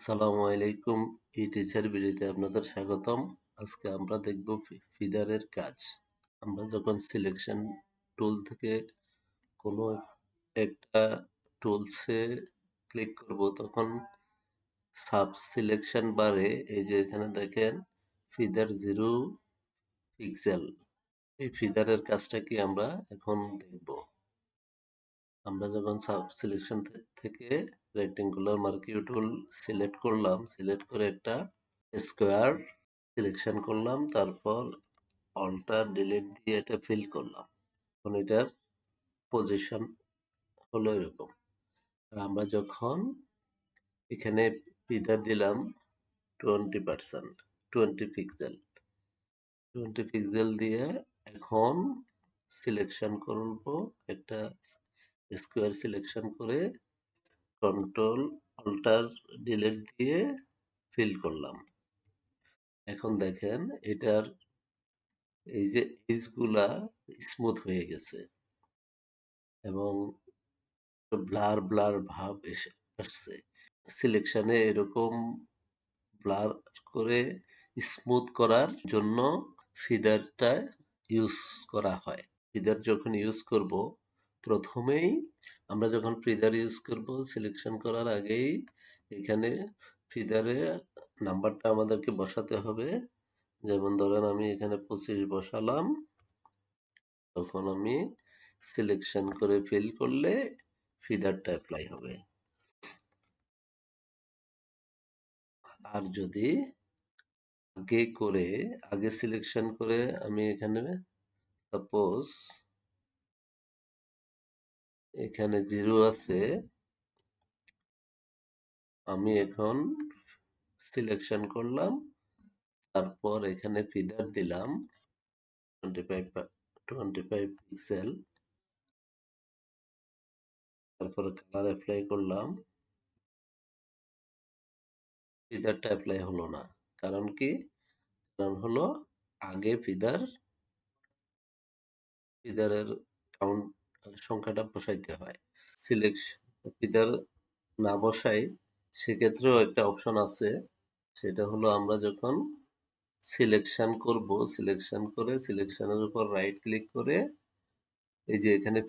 আসসালামু আলাইকুম। টিচার বিডিতে আপনাদের স্বাগতম। আজকে আমরা দেখব ফিদারের কাজ। আমরা যখন সিলেকশন টুল থেকে কোনো একটা টুলসে ক্লিক করব তখন সাব সিলেকশন বারে এই যে এখানে দেখেন ফিদার 0 পিক্সেল, এই ফিদারের কাজটা কি আমরা এখন দেখব। আমরা যখন সাব সিলেকশন থেকে রেক্টেঙ্গুলার মার্কিউ টুল সিলেক্ট করলাম, সিলেক্ট করে একটা স্কোয়ার সিলেকশন করলাম, তারপর অল্টার ডিলিট দিয়ে এটা ফিল করলাম। এখন এটার পজিশন হলো এরকম। আর আমরা যখন এখানে ফিদার দিলাম 20%, 20 পিক্সেল দিয়ে এখন সিলেকশন করব, একটা স্কোয়ার সিলেকশন করে কন্ট্রোল অল্টার ডিলিট দিয়ে ফিল করলাম। এখন দেখেন এটার এই যে এজগুলা স্মুথ হয়ে গেছে এবং ব্লার ব্লার ভাব আসছে। সিলেকশনে এরকম ব্লার করে স্মুথ করার জন্য ফিদারটা ইউজ করা হয়। ফিদার যখন ইউজ করব, প্রথমেই আমরা যখন ফিদার ইউজ করব সিলেকশন করার আগেই এখানে ফিদারে নাম্বারটা আমাদেরকে বসাতে হবে। যেমন ধরেন আমি এখানে 25 বসালাম, তখন আমি সিলেকশন করে ফিল করলে ফিদারটা অ্যাপ্লাই হবে। আর যদি আগে সিলেকশন করে আমি এখানে সাপোজ এখানে 0 আছে, আমি এখন সিলেকশন করলাম, তারপর এখানে ফিদার দিলাম 25 পিক্সেল, তারপরে কালার অ্যাপ্লাই করলাম। ফিদারটা অ্যাপ্লাই হলো না, কারণ কি? কারণ হলো আগে ফিদারের কাউন্ট সংখ্যাটা বসাইতে হয়। ফিদার না বসাই সেক্ষেত্রেও একটা অপশন আছে, সেটা হলো আমরা যখন সিলেকশন করব, সিলেকশন করে সিলেকশনের উপর রাইট ক্লিক করে এই যে এখানে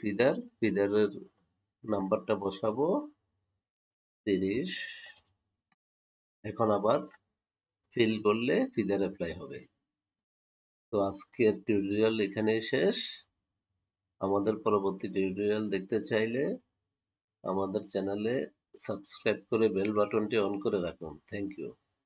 ফিদারের নাম্বারটা বসাবো 30, এখন আবার ফিল করলে ফিদার অ্যাপ্লাই হবে। তো আজকের টিউটোরিয়াল এখানেই শেষ। আমাদের পরবর্তী টিউটোরিয়াল দেখতে চাইলে আমাদের চ্যানেলে সাবস্ক্রাইব করে বেল বাটনটি অন করে রাখুন। Thank you.